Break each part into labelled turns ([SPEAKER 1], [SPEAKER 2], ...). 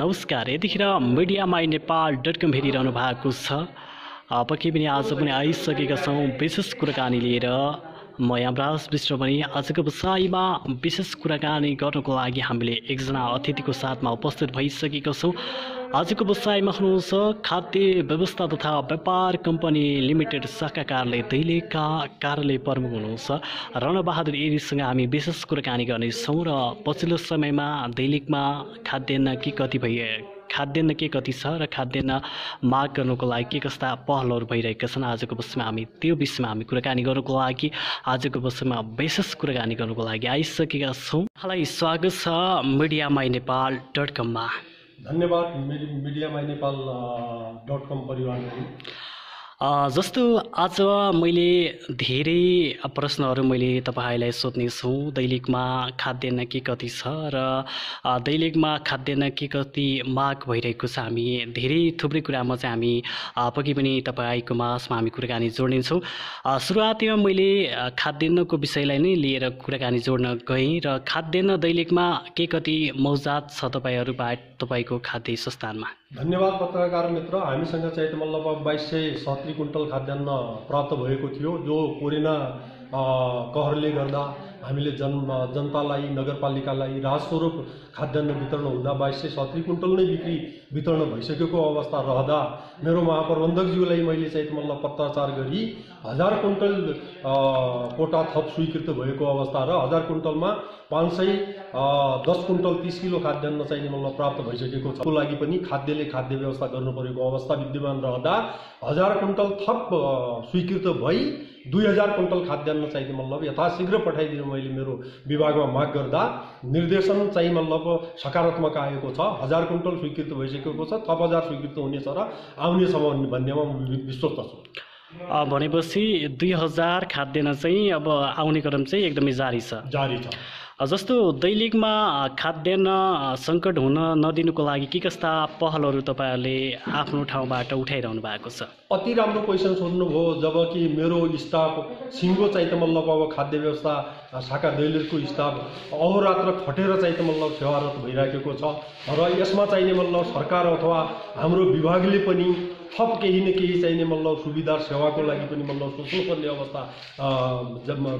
[SPEAKER 1] नमस्कार, यतिखेर मिडियामाई नेपाल.com हेरिरहनु भएको छ। पक्कै पनि आज पनि आइसकेका छौँ विशेष कुराकानी लिएर। म यमराज विष्ट पनि आजको बसाइमा विशेष कुराकानी गर्नको लागि हामीले एकजना अतिथिको साथमा उपस्थित भइसकेका छौँ। आजको बसाइमा हुनुहुन्छ खाद्य व्यवस्था तथा व्यापार कम्पनी लिमिटेड शाखा कार्यालय दैलेखका कार्यालय प्रमुख हुनुहुन्छ रणबहादुर एरीसँग हामी विशेष कुराकानी गर्नेछौँ। र पछिल्लो समयमा दैलेखमा खाद्यान्न के कति छ र खाद्यान्न माग गर्नको लागि के कस्ता पहलहरू भइरहेका छन्, आजको बसमा हामी त्यो विषयमा हामी कुराकानी गर्नको लागि आजको बसमा विशेष कुराकानी गर्नको लागि आइसकेका छौँ। यहाँलाई स्वागत छ मिडियामाई नेपाल.com-मा।
[SPEAKER 2] धन्यवाद मिडियामाई नेपाल.com परिवारहरू।
[SPEAKER 1] जस्तो आज मैले धेरै प्रश्नहरू मैले तपाईँलाई सोध्नेछु। दैलेखमा खाद्यान्न के कति छ र दैलेखमा खाद्यान्न के कति माग भइरहेको छ, हामी धेरै थुप्रै कुरामा चाहिँ हामी पक्कै पनि तपाईँको माझमा हामी कुराकानी जोड्नेछौँ। सुरुवातीमा मैले खाद्यान्नको विषयलाई नै लिएर कुराकानी जोड्न गएँ र खाद्यान्न दैलेखमा के कति मौजात छ तपाईँको खाद्य संस्थानमा?
[SPEAKER 2] धन्यवाद पत्रकार मित्र। हामीसँग चाहिँ मतलब 2270 कुन्टल खाद्यान्न प्राप्त भएको थियो, जो कोरोना कहरले गर्दा हामीले जनतालाई नगरपालिकालाई राजस्वरूप खाद्यान्न वितरण हुँदा 2270 कुन्टल नै बिक्री वितरण भइसकेको अवस्था रहँदा मेरो महाप्रबन्धकज्यूलाई मैले चाहिँ मतलब पत्राचार गरी 1000 कुन्टल कोटा थप स्वीकृत भएको अवस्था र 1000 कुन्टलमा 510 कुन्टल 30 किलो खाद्यान्न चाहिँ मतलब प्राप्त भइसकेको छ। को लागि पनि खाद्य व्यवस्था गर्नु परेको अवस्था विद्यमान रहँदा 1000 कुन्टल थप स्वीकृत भई 2000 कुन्टल खाद्यान्न चाहिँ मतलब यथाशीघ्र पठाइदिनु मैले मेरो विभागमा माग गर्दा निर्देशन चाहिँ मतलब सकारात्मक आएको छ। 1000 कुन्टल स्वीकृत भइसकेको छ, थप 1000 स्वीकृत हुनेछ र आउनेछ भन्नेमा विश्वस्त छु।
[SPEAKER 1] भनेपछि 2000 खाद्यान्न चाहिँ अब आउने क्रम चाहिँ एकदमै जारी छ। जस्तो दैलेखमा खाद्यान्न सङ्कट हुन नदिनुको लागि के कस्ता पहलहरू तपाईँहरूले आफ्नो ठाउँबाट उठाइरहनु भएको छ?
[SPEAKER 2] अति राम्रो क्वेसन सोध्नुभयो। जबकि मेरो स्टाफ सिङ्गो चाहिँ त मतलब अब खाद्य व्यवस्था शाखा दैलेखको स्टाफ अहोरात्र खटेर चाहिँ त मतलब सेवारत भइराखेको छ र यसमा चाहिने मतलब सरकार अथवा हाम्रो विभागले पनि थप केही न केही चाहिने मतलब सुविधा सेवाको लागि पनि मतलब सोच्नुपर्ने अवस्था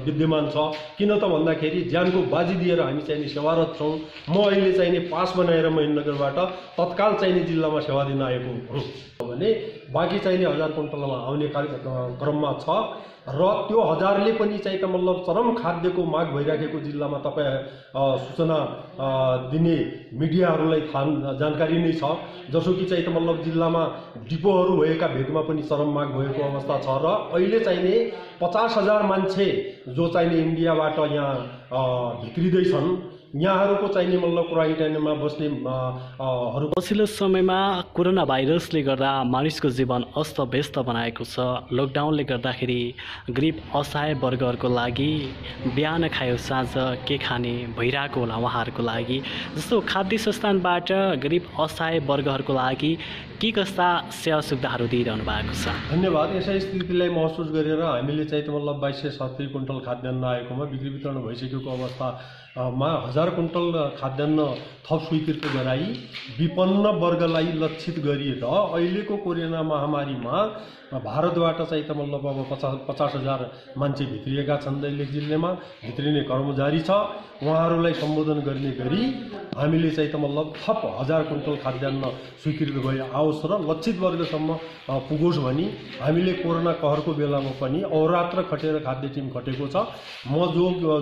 [SPEAKER 2] विद्यमान छ। किन त भन्दाखेरि ज्यानको बाजी दिएर हामी चाहिने सेवारत छौँ। म अहिले चाहिने पास बनाएर महेन्द्रनगरबाट तत्काल चाहिने जिल्लामा सेवा दिन आएको हुँ भने बाँकी चाहिने 1000 कुन्टलमा आउने क्रममा छ र त्यो 1000ले पनि चाहिँ त मतलब चरम खाद्यको माग भइराखेको जिल्लामा तपाईँ सूचना दिने मिडियाहरूलाई जानकारी नै छ। जसो कि चाहिँ त मतलब जिल्लामा डिपोहरू भएका भेगमा पनि चरम माग भएको अवस्था छ र अहिले चाहिने 50,000 मान्छे जो चाहिने इन्डियाबाट यहाँ भित्रिँदैछन्, यहाँहरूको चाहिने मतलब क्वारेन्टाइनमा बस्ने
[SPEAKER 1] पछिल्लो समयमा कोरोना भाइरसले गर्दा मानिसको जीवन अस्तव्यस्त बनाएको छ। लकडाउनले गर्दाखेरि गरिब असहाय वर्गहरूको लागि बिहान खायो साँझ के खाने भइरहेको होला उहाँहरूको लागि। जस्तो खाद्य संस्थानबाट गरिब असहाय वर्गहरूको लागि के कस्ता सेवा सुविधाहरू दिइरहनु भएको छ?
[SPEAKER 2] धन्यवाद। यसै स्थितिलाई महसुस गरेर हामीले चाहिँ मतलब 2270 कुन्टल खाद्यान्न आएकोमा बिक्री वितरण भइसकेको अवस्थामा 1000 कुन्टल खाद्यान्न थप स्वीकृत गराई विपन्न वर्गलाई लक्षित गरिएर अहिलेको कोरोना महामारीमा भारतबाट चाहिँ त मतलब अब 50,000 मान्छे भित्रिएका छन्। दैलेख जिल्लामा भित्रिने क्रम जारी छ। उहाँहरूलाई सम्बोधन गर्ने गरी हामीले चाहिँ त मतलब थप 1000 कुन्टल खाद्यान्न स्वीकृत भए आओस् र लक्षित वर्गसम्म पुगोस् भनी हामीले कोरोना कहरको बेलामा पनि अहोरात्र खटेर खाद्य टिम खटेको छ। म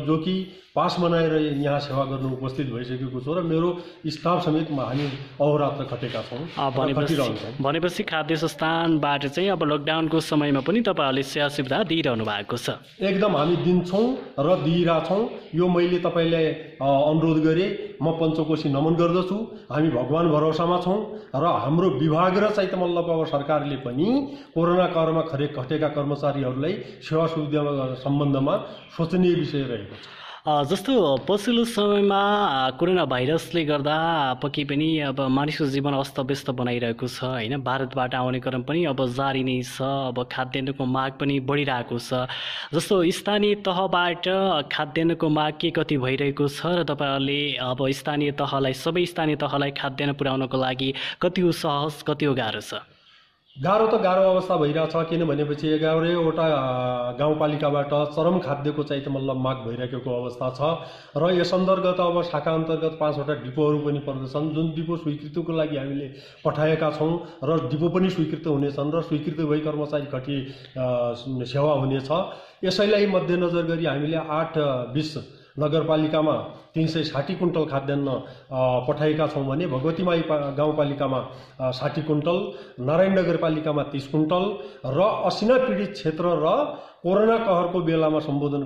[SPEAKER 2] जो कि पास बनाएर यहाँ सेवा गर्नु उपस्थित भइसकेको छु र मेरो स्टाफ समेत हामी अहोरात्र खटेका छौँ।
[SPEAKER 1] भनेपछि खाद्य संस्थानबाट चाहिँ अब लकडाउनको समयमा पनि तपाईँहरूले सेवा सुविधा दिइरहनु भएको छ? एकदम
[SPEAKER 2] हामी दिन्छौँ र दिइरहेछौँ। यो मैले तपाईँलाई अनुरोध गरेँ, म पञ्चकोशी नमन गर्दछु। हामी भगवान भरोसामा छौँ र हाम्रो विभाग र चाहिँ त मतलब अब सरकारले पनि कोरोना कहरमा खटेका कर्मचारीहरूलाई सेवा सुविधा सम्बन्धमा सोचनीय विषय रहेको छ।
[SPEAKER 1] जस्तो पछिल्लो समयमा कोरोना भाइरसले गर्दा पक्कै पनि अब मानिसको जीवन अस्तव्यस्त बनाइरहेको छ होइन। भारतबाट आउने क्रम पनि अब जारी नै छ। अब खाद्यान्नको माग पनि बढिरहेको छ। जस्तो स्थानीय तहबाट खाद्यान्नको माग के कति भइरहेको छ र तपाईँहरूले अब सबै स्थानीय तहलाई खाद्यान्न पुर्याउनको लागि कति हो सहज, कति हो गाह्रो छ?
[SPEAKER 2] गाह्रो त गाह्रो अवस्था भइरहेछ, किनभनेपछि 11वटा गाउँपालिकाबाट चरम खाद्यको चाहिँ त मतलब माग भइरहेको अवस्था छ र यस अन्तर्गत अब शाखा अन्तर्गत 5वटा डिपोहरू पनि पर्दछन्, जुन डिपो स्वीकृतिको लागि हामीले पठाएका छौँ र डिपो पनि स्वीकृत हुनेछन् र स्वीकृत भई कर्मचारी खटी सेवा हुनेछ। यसैलाई मध्यनजर गरी हामीले 8-20 नगरपालिकामा 360 कुन्टल खाद्यान्न पठाएका छौँ भने भगवतीमाई गाउँपालिकामा 60 कुन्टल, नारायण नगरपालिकामा 30 कुन्टल र असिना पीडित क्षेत्र र कोरोना कहरको बेलामा सम्बोधन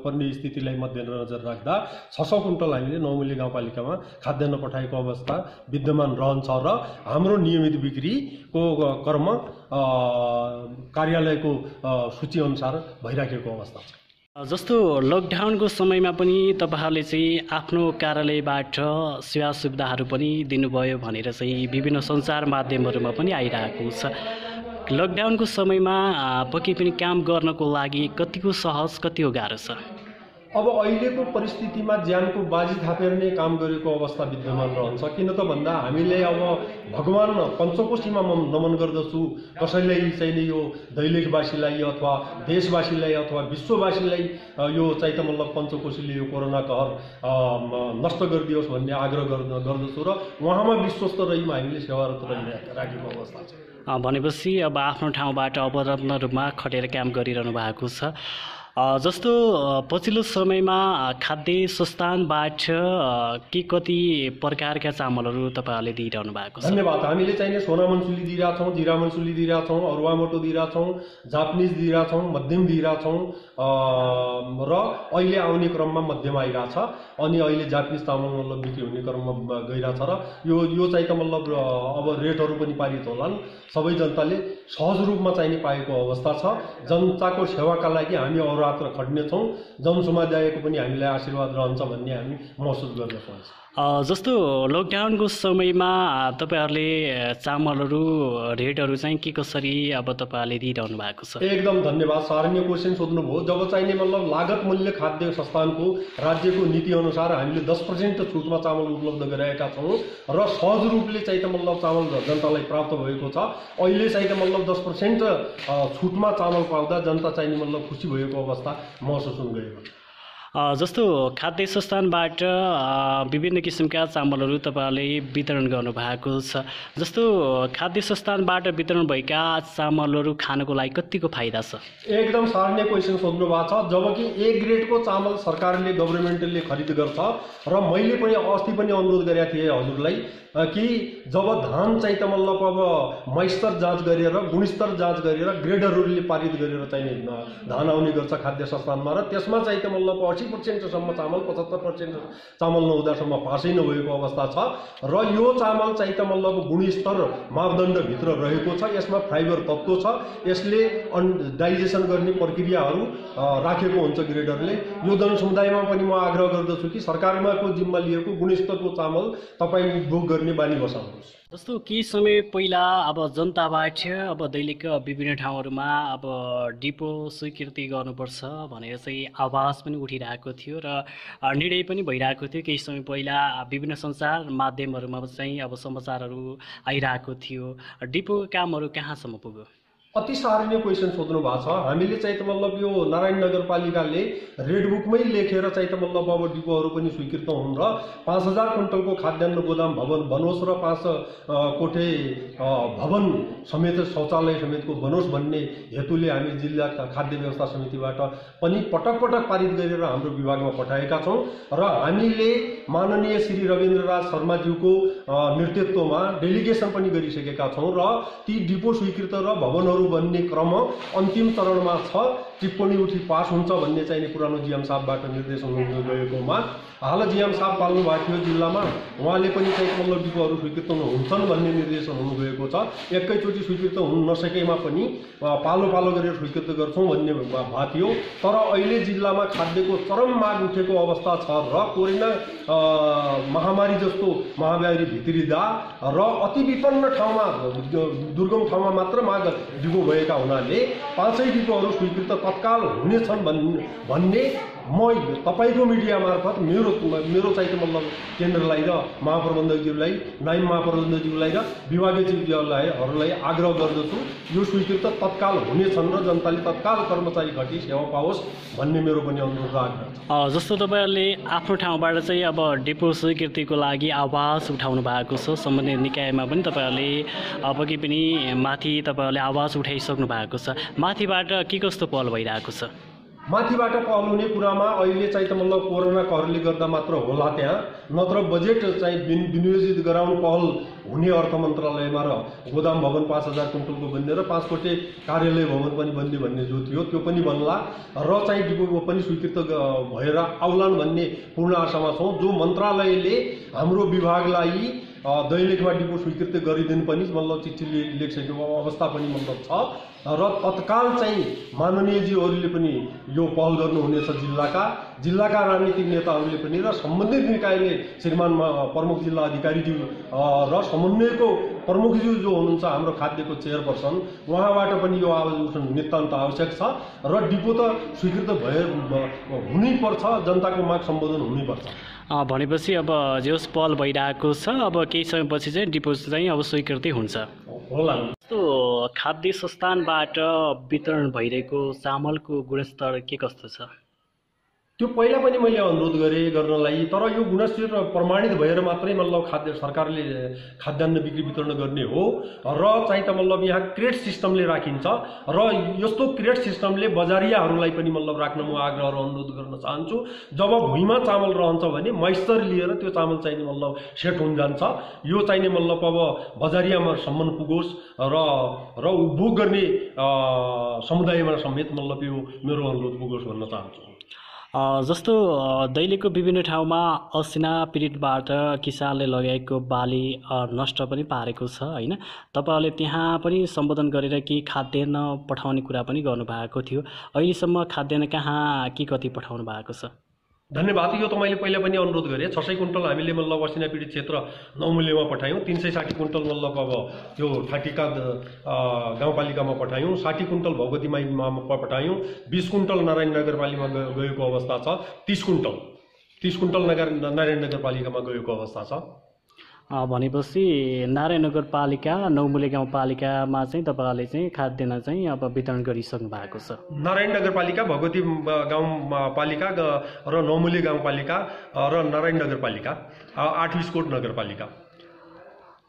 [SPEAKER 2] पर्ने स्थितिलाई मध्यनजर राख्दा 600 कुन्टल हामीले नौमुले गाउँपालिकामा खाद्यान्न पठाएको अवस्था विद्यमान रहन्छ र हाम्रो नियमित बिक्रीको क्रम कार्यालयको सूचीअनुसार भइराखेको अवस्था छ।
[SPEAKER 1] जस्तो लकडाउनको समयमा पनि तपाईँहरूले चाहिँ आफ्नो कार्यालयबाट सेवा सुविधाहरू पनि दिनुभयो भनेर चाहिँ विभिन्न सञ्चार माध्यमहरूमा पनि आइरहेको छ। लकडाउनको समयमा पक्कै पनि काम गर्नको लागि कतिको सहज, कति हो गाह्रो छ?
[SPEAKER 2] अब अहिलेको परिस्थितिमा ज्यानको बाजी थापेर नै काम गरेको अवस्था विद्यमान रहन्छ। किन त भन्दा हामीले अब भगवान पञ्चकोशीमा नमन गर्दछु, कसैलाई चाहिँ नि यो दैलेखवासीलाई अथवा देशवासीलाई अथवा विश्ववासीलाई यो चाहिँ त मतलब पञ्चकोशीले यो कोरोना कहर नष्ट गरिदियोस् भन्ने आग्रह गर्दछु र उहाँमा विश्वस्त रहीमा हामीले सेवारत राखेको अवस्था छ।
[SPEAKER 1] भनेपछि अब आफ्नो ठाउँबाट अवरत्न रूपमा खटेर काम गरिरहनु भएको छ। जस्तो पछिल्लो समयमा खाद्य संस्थानबाट के कति प्रकारका चामलहरू तपाईँहरूले दिइरहनु भएको छ?
[SPEAKER 2] धन्यवाद। हामीले चाहिने सोना मन्सुली दिइरहेछौँ, जिरा मन्सुली दिइरहेछौँ, अरुवा मोटो दिइरहेछौँ, जापानिज दिइरहेछौँ, मध्यम दिइरहेछौँ र अहिले आउने क्रममा मध्यम आइरहेछ। अनि अहिले जापानिज चामल मतलब बिक्री हुने क्रममा गइरहेछ र यो चाहिँ त मतलब अब रेटहरू पनि पारित होलान्। सबै जनताले सहज रूपमा चाहिने पाएको अवस्था छ। जनताको सेवाका लागि हामी अहोरात्र खट्नेछौँ। जनसमुदायको पनि हामीलाई आशीर्वाद रहन्छ भन्ने हामी महसुस गर्दछौँ।
[SPEAKER 1] जस्तो लकडाउनको समयमा तपाईँहरूले चामलहरू रेटहरू चाहिँ के कसरी अब तपाईँहरूले दिइरहनु भएको छ?
[SPEAKER 2] एकदम धन्यवाद। सारण्य क्वेसन सोध्नुभयो। जब चाहिने मतलब लागत मूल्य खाद्य संस्थानको राज्यको नीति अनुसार हामीले 10% छुटमा चामल उपलब्ध गराएका छौँ र सहज रूपले चाहिँ त मतलब चामल जनतालाई प्राप्त भएको छ। अहिले चाहिँ त मतलब 10% छुटमा चामल पाउँदा जनता चाहिने मतलब खुसी भएको अवस्था महसुस हुन गएको छ।
[SPEAKER 1] जस्तो खाद्य संस्थानबाट विभिन्न किसिमका चामलहरू तपाईँहरूले वितरण गर्नुभएको छ। जस्तो खाद्य संस्थानबाट वितरण भएका चामलहरू खानको लागि कतिको फाइदा छ?
[SPEAKER 2] एकदम सारण्य क्वेसन सोध्नु भएको छ। जबकि ए ग्रेडको चामल सरकारले गभर्मेन्टले खरिद गर्छ र मैले पनि अस्ति पनि अनुरोध गरेका थिएँ हजुरलाई कि जब धान चाहिँ त मतलब अब मोइस्चर जाँच गरेर गुणस्तर जाँच गरेर ग्रेडरहरूले पारित गरेर चाहिँ धान आउने गर्छ खाद्य संस्थानमा र त्यसमा चाहिँ त मतलब 80%सम्म चामल 75% चामल नहुँदासम्म पासै नभएको अवस्था छ र यो चामल चाहिँ त मतलब गुणस्तर मापदण्डभित्र रहेको छ। यसमा फाइबर तत्त्व छ। यसले डाइजेसन गर्ने प्रक्रियाहरू राखेको हुन्छ ग्रेडरले। यो जनसमुदायमा पनि म आग्रह गर्दछु कि सरकारमाको जिम्मा लिएको गुणस्तरको चामल तपाईँ उपभोग गर्ने बानी बसाउनुहोस्।
[SPEAKER 1] जस्तो केही समय पहिला अब जनताबाट अब दैलेख विभिन्न ठाउँहरूमा अब डिपो स्वीकृति गर्नुपर्छ भनेर चाहिँ आवाज पनि उठिरहेको थियो र निर्णय पनि भइरहेको थियो। केही समय पहिला विभिन्न सञ्चार माध्यमहरूमा चाहिँ अब समाचारहरू आइरहेको थियो। डिपोको कामहरू कहाँसम्म पुग्यो?
[SPEAKER 2] अति सारण्य क्वेसन सोध्नु भएको छ। हामीले चाहिँ त मतलब यो नारायण नगरपालिकाले रेड बुकमै लेखेर चाहिँ त मतलब अब डिपोहरू पनि स्वीकृत हुन् र 5000 कुन्टलको खाद्यान्न गोदाम भवन बनोस् र 5 कोठे भवन समेत शौचालय समेतको बनोस् भन्ने हेतुले हामी जिल्ला खाद्य व्यवस्था समितिबाट पनि पटक पटक पारित गरेर हाम्रो विभागमा पठाएका छौँ र हामीले माननीय श्री रविन्द्रराज शर्माज्यूको नेतृत्वमा डेलिगेसन पनि गरिसकेका छौँ र ती डिपो स्वीकृत र भवनहरू बन्ने क्रम अन्तिम चरणमा छ। टिप्पणी उठी पास हुन्छ भन्ने चाहिँ पुरानो जिएम साहबबाट निर्देशन गएकोमा हाल जिएम साहब पाल्नु भएको थियो जिल्लामा, उहाँले पनि चाहिँ मतलब डिपोहरू स्वीकृत हुन्छन् भन्ने निर्देशन हुनुभएको छ। एकैचोटि स्वीकृत हुन नसकेमा पनि पालो पालो गरेर स्वीकृत गर्छौँ भन्ने भएको थियो। तर अहिले जिल्लामा खाद्यको चरम माग उठेको अवस्था छ र कोरोना महामारी जस्तो महामारी भित्रिँदा र अति विपन्न ठाउँमा दुर्गम ठाउँमा मात्र माग डिपो भएका हुनाले 5 डिपोहरू स्वीकृत तत्काल हुनेछन् भन्ने म तपाईको मिडिया मार्फत मेरो चाहिँ मतलब केन्द्रलाई र महाप्रबन्धकज्यूलाई, नायब महाप्रबन्धकज्यूलाई र विभागीय चिफहरूलाई आग्रह गर्दछु, यो स्वीकृत तत्काल हुनेछन् र जनताले तत्काल कर्मचारी घटी सेवा पाओस् भन्ने मेरो पनि अनुरोध आग्रह छ।
[SPEAKER 1] जस्तो तपाईँहरूले आफ्नो ठाउँबाट चाहिँ अब डिपो स्वीकृतिको लागि आवाज उठाउनु भएको छ, सम्बन्धित निकायमा पनि तपाईँहरूले पक्कै पनि माथि तपाईँहरूले आवाज उठाइसक्नु भएको छ। माथिबाट के कस्तो पहल भइरहेको छ?
[SPEAKER 2] माथिबाट पहल हुने कुरामा अहिले चाहिँ त मतलब कोरोना कहरले गर्दा मात्र होला त्यहाँ, नत्र बजेट चाहिँ विनियोजित गराउनु पहल हुने अर्थ मन्त्रालयमा र गोदाम भवन 5000 कुन्टलको बन्ने र 5 कोटे कार्यालय भवन पनि बन्ने भन्ने जो थियो त्यो पनि बन्ला र चाहिँ डिपो पनि स्वीकृत भएर आउलान् भन्ने पूर्ण आशामा छौँ। जो मन्त्रालयले हाम्रो विभागलाई दैलेखमा डिपो स्वीकृत गरिदिनु पनि मतलब चिठी लेखिसकेको अवस्था पनि मतलब छ र तत्काल चाहिँ माननीयजीहरूले पनि यो पहल गर्नुहुनेछ। जिल्लाका राजनीतिक नेताहरूले पनि र सम्बन्धित निकायले श्रीमान प्रमुख जिल्ला अधिकारीज्यू र समन्वयको प्रमुखज्यू जो हुनुहुन्छ हाम्रो खाद्यको चेयरपर्सन, उहाँबाट पनि यो आवाज उठाउनु नितान्त आवश्यक छ र डिपो त स्वीकृत हुनैपर्छ, जनताको माग सम्बोधन हुनैपर्छ।
[SPEAKER 1] भनेपछि अब जस पहल भइरहेको छ, अब केही समयपछि चाहिँ डिपो चाहिँ अब स्वीकृति हुन्छ
[SPEAKER 2] होला।
[SPEAKER 1] जस्तो खाद्य संस्थानबाट वितरण भइरहेको चामलको गुणस्तर के कस्तो छ?
[SPEAKER 2] त्यो पहिला पनि मैले अनुरोध गरेँ गर्नलाई, तर यो गुणस्तर प्रमाणित भएर मात्रै मतलब सरकारले खाद्यान्न बिक्री वितरण गर्ने हो र चाहिँ त मतलब यहाँ क्रेट सिस्टमले राखिन्छ र यस्तो क्रेट सिस्टमले बजारियाहरूलाई पनि मतलब राख्न म आग्रह र अनुरोध गर्न चाहन्छु। जब भुइँमा चामल रहन्छ भने मोइस्चर लिएर त्यो चामल चाहिने मतलब सेट हुन जान्छ। यो चाहिने मतलब अब बजारियामा सम्म पुगोस् र उपभोग गर्ने समुदायमा समेत मतलब यो मेरो अनुरोध पुगोस् भन्न चाहन्छु।
[SPEAKER 1] जस्तो दैलेखको विभिन्न ठाउँमा असिना पीडितबाट किसानले लगाएको बाली नष्ट पनि पारेको छ हैन? तपाईहरुले त्यहाँ पनि सम्बोधन गरेर कि खाद्यान्न पठाउने कुरा पनि गर्नुभएको थियो। अहिलेसम्म खाद्यान्न कहाँ के कति पठाउनु भएको छ?
[SPEAKER 2] धन्यवाद। यो त मैले पहिला पनि अनुरोध गरेँ। 600 कुन्टल हामीले मतलब असिना पीडित क्षेत्र नौमूल्यमा पठायौँ, 360 कुन्टल मतलब अब त्यो ठाटीका गाउँपालिकामा पठायौँ, 60 कुन्टल भगवतीमाईमा पठायौँ, 20 कुन्टल नारायण नगरपालिकामा गएको अवस्था छ, 30 कुन्टल नारायण नगरपालिकामा गएको अवस्था छ।
[SPEAKER 1] भनेपछि नारायण नगरपालिका नौमूल्य गाउँपालिकामा चाहिँ तपाईँहरूले चाहिँ खाद्यान्न चाहिँ अब वितरण गरिसक्नु भएको छ।
[SPEAKER 2] नारायण नगरपालिका, भगवती गाउँपालिका र नौमूल्य गाउँपालिका र नारायण नगरपालिका, 8 विस्कोट नगरपालिका।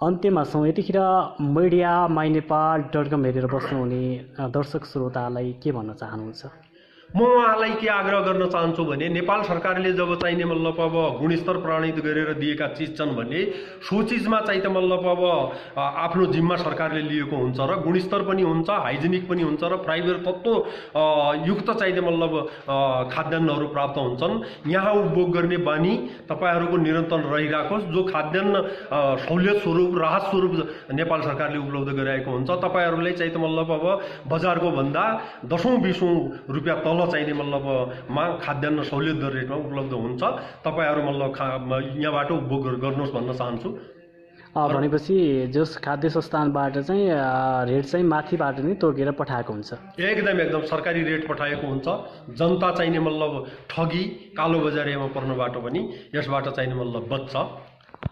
[SPEAKER 1] अन्त्यमा छौँ। यतिखेर मिडिया माइनेपाल.com हेरेर बस्नुहुने दर्शक श्रोतालाई के भन्न चाहनुहुन्छ?
[SPEAKER 2] म उहाँलाई के आग्रह गर्न चाहन्छु भने नेपाल सरकारले जब चाहिने मतलब अब गुणस्तर प्रमाणित गरेर दिएका चिज छन् भने सो चिजमा चाहिँ त मतलब अब आफ्नो जिम्मा सरकारले लिएको हुन्छ र गुणस्तर पनि हुन्छ, हाइजेनिक पनि हुन्छ र फाइबर तत्त्व युक्त चाहिने मतलब खाद्यान्नहरू प्राप्त हुन्छन्। यहाँ उपभोग गर्ने बानी तपाईहरूको निरन्तर रहिराखोस्। जो खाद्यान्न सहुलियत स्वरूप राहत स्वरूप नेपाल सरकारले उपलब्ध गराएको हुन्छ, तपाईहरूलाई चाहिँ त मतलब अब बजारको भन्दा 10औं-20औं रुपियाँ तल चाहिने मतलब खाद्यान्न सहुलियत दर रेटमा उपलब्ध हुन्छ। तपाईहरू मतलब यहाँबाट उपभोग गर्नुहोस् भन्न चाहन्छु।
[SPEAKER 1] भनेपछि जस खाद्य संस्थानबाट चाहिँ रेट चाहिँ माथिबाट नै तोकेर पठाएको हुन्छ?
[SPEAKER 2] एकदम सरकारी रेट पठाएको हुन्छ। जनता चाहिने मतलब ठगी कालो बजारीमा पर्नबाट पनि यसबाट चाहिने मतलब बच्छ।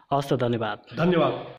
[SPEAKER 1] हस् त, धन्यवाद।